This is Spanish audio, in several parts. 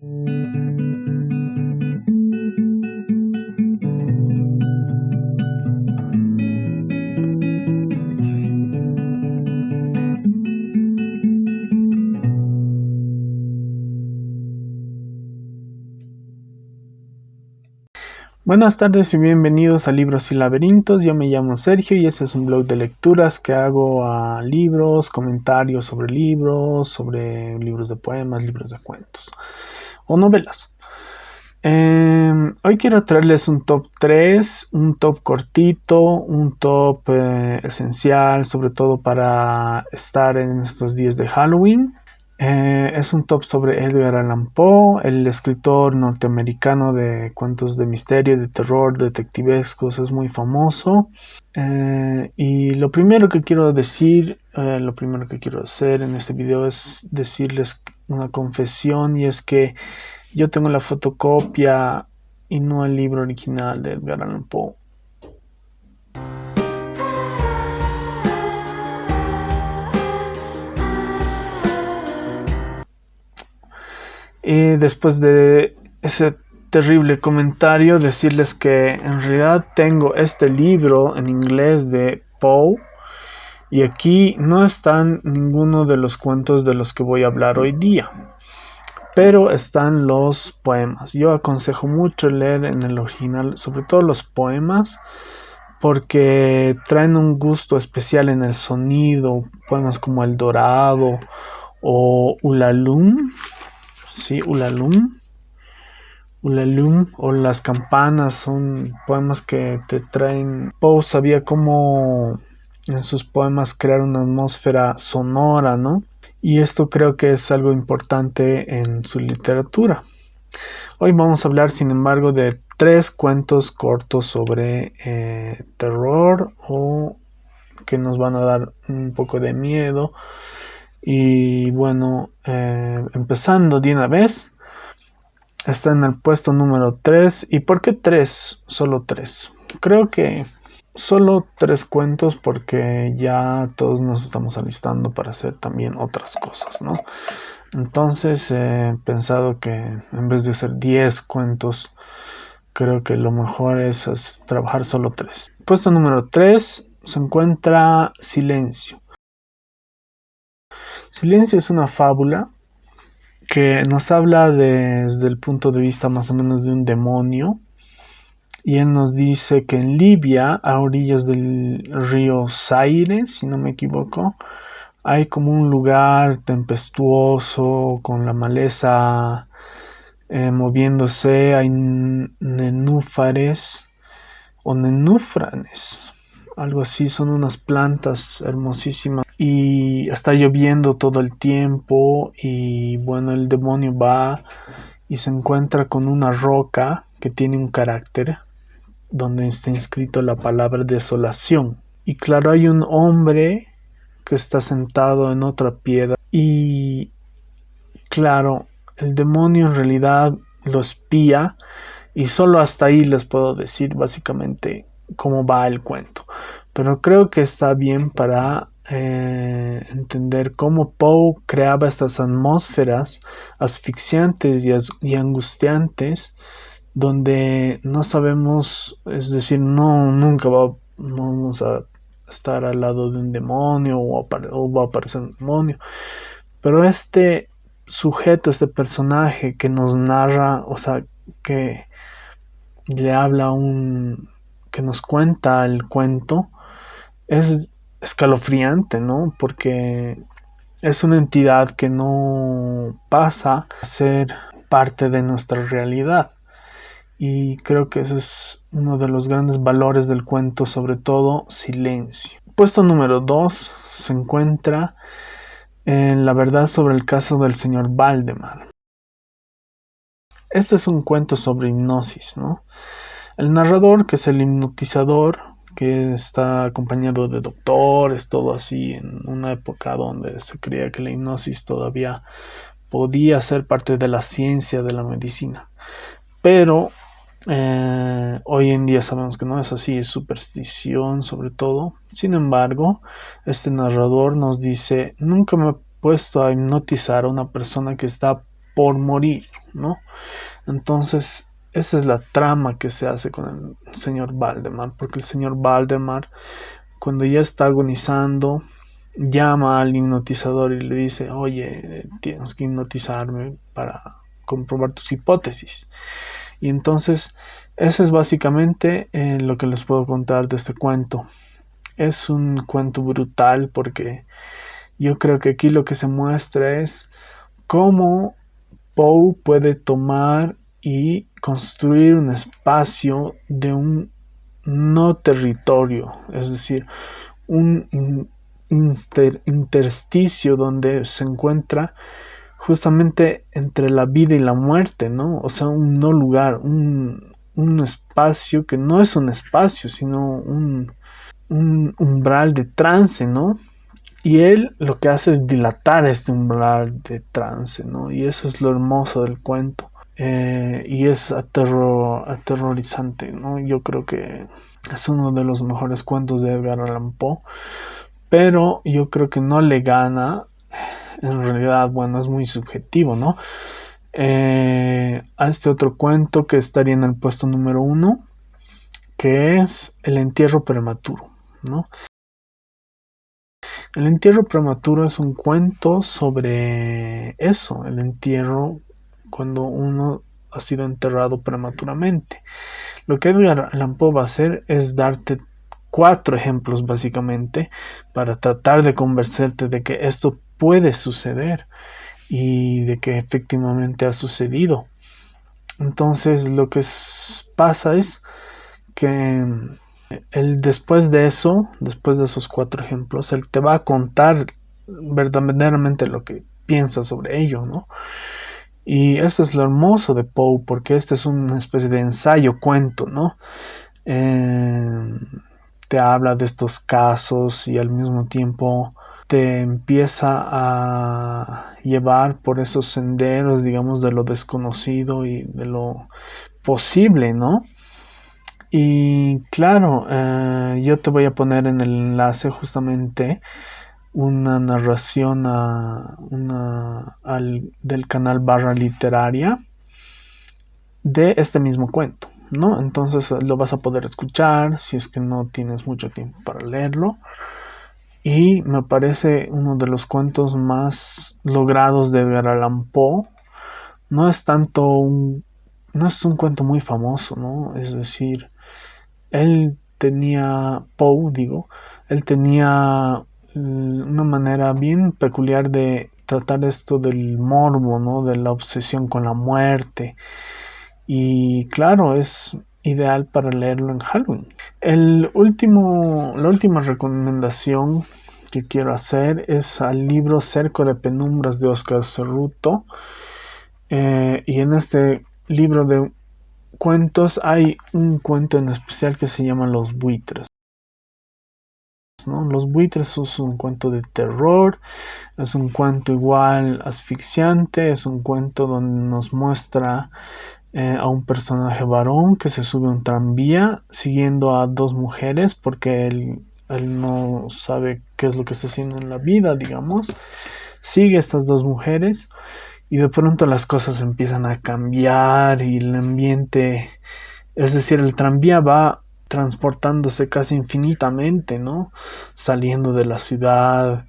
Buenas tardes y bienvenidos a Libros y Laberintos. Yo me llamo Sergio y este es un blog de lecturas que hago a libros, comentarios sobre libros de poemas, libros de cuentos o novelas. Hoy quiero traerles un top 3, un top cortito, un top esencial, sobre todo para estar en estos días de Halloween. Es un top sobre Edgar Allan Poe, el escritor norteamericano de cuentos de misterio, de terror, detectivescos, es muy famoso. Y lo primero que quiero hacer en este video es decirles una confesión, y es que yo tengo la fotocopia y no el libro original de Edgar Allan Poe. Y después de ese terrible comentario, decirles que en realidad tengo este libro en inglés de Poe, y aquí no están ninguno de los cuentos de los que voy a hablar hoy día, pero están los poemas. Yo aconsejo mucho leer en el original, sobre todo los poemas, porque traen un gusto especial en el sonido. Poemas como El Dorado o Ulalum, sí, Ulalum o Las Campanas son poemas que te traen. Poe sabía cómo en sus poemas crear una atmósfera sonora, ¿no? Y esto creo que es algo importante en su literatura. Hoy vamos a hablar, sin embargo, de 3 cuentos cortos sobre terror, o que nos van a dar un poco de miedo. Y bueno, empezando de una vez, está en el puesto número 3. ¿Y por qué 3? Solo 3. Creo que solo 3 cuentos porque ya todos nos estamos alistando para hacer también otras cosas, ¿no? Entonces he pensado que en vez de hacer 10 cuentos, creo que lo mejor es trabajar solo 3. Puesto número 3 se encuentra Silencio. Silencio es una fábula que nos habla desde el punto de vista más o menos de un demonio, y él nos dice que en Libia, a orillas del río Zaire, si no me equivoco, hay como un lugar tempestuoso con la maleza moviéndose. Hay nenúfares o nenúfranes, algo así, son unas plantas hermosísimas, y está lloviendo todo el tiempo. Y bueno, el demonio va y se encuentra con una roca que tiene un carácter donde está inscrito la palabra desolación. Y claro, hay un hombre que está sentado en otra piedra, y claro, el demonio en realidad lo espía. Y solo hasta ahí les puedo decir básicamente cómo va el cuento, pero creo que está bien para entender cómo Poe creaba estas atmósferas asfixiantes y angustiantes, donde no sabemos, es decir, nunca vamos a estar al lado de un demonio o va a aparecer un demonio, pero este sujeto, este personaje que nos narra, o sea, que le habla que nos cuenta el cuento, es escalofriante, ¿no? Porque es una entidad que no pasa a ser parte de nuestra realidad. Y creo que ese es uno de los grandes valores del cuento, sobre todo Silencio. Puesto número 2 se encuentra en La verdad sobre el caso del señor Valdemar. Este es un cuento sobre hipnosis, ¿no? El narrador, que es el hipnotizador, que está acompañado de doctores, todo así, en una época donde se creía que la hipnosis todavía podía ser parte de la ciencia de la medicina. Pero hoy en día sabemos que no es así, es superstición sobre todo. Sin embargo, este narrador nos dice: nunca me he puesto a hipnotizar a una persona que está por morir, ¿no? Entonces, esa es la trama que se hace con el señor Valdemar, porque el señor Valdemar, cuando ya está agonizando, llama al hipnotizador y le dice, oye, tienes que hipnotizarme para comprobar tus hipótesis. Y entonces, eso es básicamente lo que les puedo contar de este cuento. Es un cuento brutal porque yo creo que aquí lo que se muestra es cómo Poe puede tomar y construir un espacio de un no territorio, es decir, un intersticio donde se encuentra justamente entre la vida y la muerte, ¿no? O sea, un no lugar, un espacio que no es un espacio, sino un umbral de trance, ¿no? Y él lo que hace es dilatar este umbral de trance, ¿no? Y eso es lo hermoso del cuento. Y es aterrorizante, ¿no? Yo creo que es uno de los mejores cuentos de Edgar Allan Poe. Pero yo creo que no le gana. En realidad, bueno, es muy subjetivo, ¿no? A este otro cuento que estaría en el puesto número 1, que es El entierro prematuro, ¿no? El entierro prematuro es un cuento sobre eso, el entierro cuando uno ha sido enterrado prematuramente. Lo que Edgar Allan Poe va a hacer es darte 4 ejemplos básicamente para tratar de convencerte de que esto puede suceder y de que efectivamente ha sucedido. Entonces lo que pasa es que después de eso, después de esos 4 ejemplos, él te va a contar verdaderamente lo que piensa sobre ello, ¿no? Y eso es lo hermoso de Poe, porque este es una especie de ensayo cuento, ¿no? Te habla de estos casos y al mismo tiempo te empieza a llevar por esos senderos, digamos, de lo desconocido y de lo posible, ¿no? Y claro, yo te voy a poner en el enlace justamente una narración del canal Barra Literaria de este mismo cuento, ¿no? Entonces lo vas a poder escuchar si es que no tienes mucho tiempo para leerlo. Y me parece uno de los cuentos más logrados de Edgar Allan Poe. No es no es un cuento muy famoso, ¿no? Es decir, él tenía una manera bien peculiar de tratar esto del morbo, ¿no? De la obsesión con la muerte. Y claro, es ideal para leerlo en Halloween. La última recomendación que quiero hacer es al libro Cerco de Penumbras de Oscar Cerruto. Y en este libro de cuentos hay un cuento en especial que se llama Los buitres, ¿no? Los buitres es un cuento de terror, es un cuento igual asfixiante, es un cuento donde nos muestra a un personaje varón que se sube a un tranvía siguiendo a 2 mujeres porque él no sabe qué es lo que está haciendo en la vida, digamos. Sigue a estas 2 mujeres y de pronto las cosas empiezan a cambiar y el ambiente, es decir, el tranvía va transportándose casi infinitamente, ¿no? Saliendo de la ciudad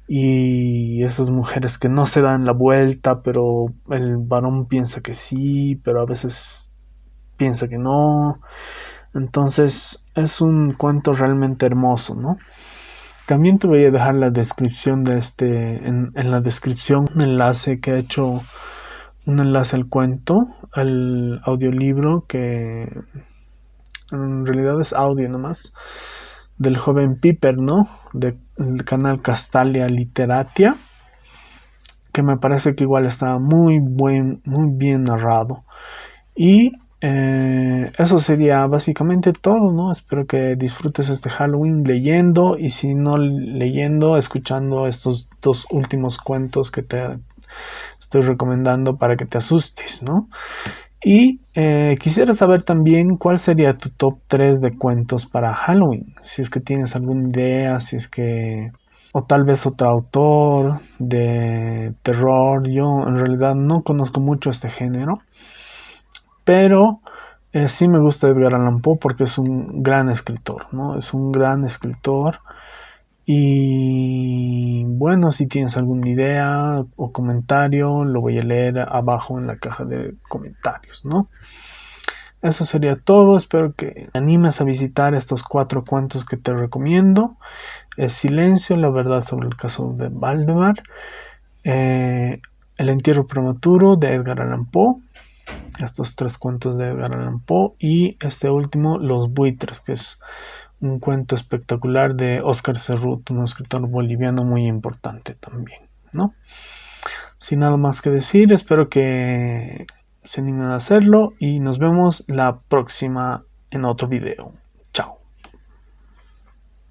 y esas mujeres que no se dan la vuelta, pero el varón piensa que sí, pero a veces piensa que no. Entonces es un cuento realmente hermoso, ¿no? También te voy a dejar la descripción de en la descripción un enlace que ha hecho, un enlace al cuento, al audiolibro que en realidad es audio nomás, del joven Piper, ¿no? Del canal Castalia Literatia, que me parece que igual está muy bien narrado. Y eso sería básicamente todo, ¿no? Espero que disfrutes este Halloween leyendo y si no leyendo, escuchando estos 2 últimos cuentos que te estoy recomendando para que te asustes, ¿no? Y quisiera saber también cuál sería tu top 3 de cuentos para Halloween. Si es que tienes alguna idea, si es que o tal vez otro autor de terror. Yo en realidad no conozco mucho este género, pero sí me gusta Edgar Allan Poe porque es un gran escritor, ¿no? Es un gran escritor. Y bueno, si tienes alguna idea o comentario, lo voy a leer abajo en la caja de comentarios, ¿no? Eso sería todo. Espero que te animes a visitar estos 4 cuentos que te recomiendo. Silencio, la verdad sobre el caso de Valdemar. eh, El entierro prematuro de Edgar Allan Poe. Estos 3 cuentos de Edgar Allan Poe. Y este último, Los buitres, que es un cuento espectacular de Óscar Cerrut, un escritor boliviano muy importante también, ¿no? Sin nada más que decir, espero que se animen a hacerlo y nos vemos la próxima en otro video. Chao.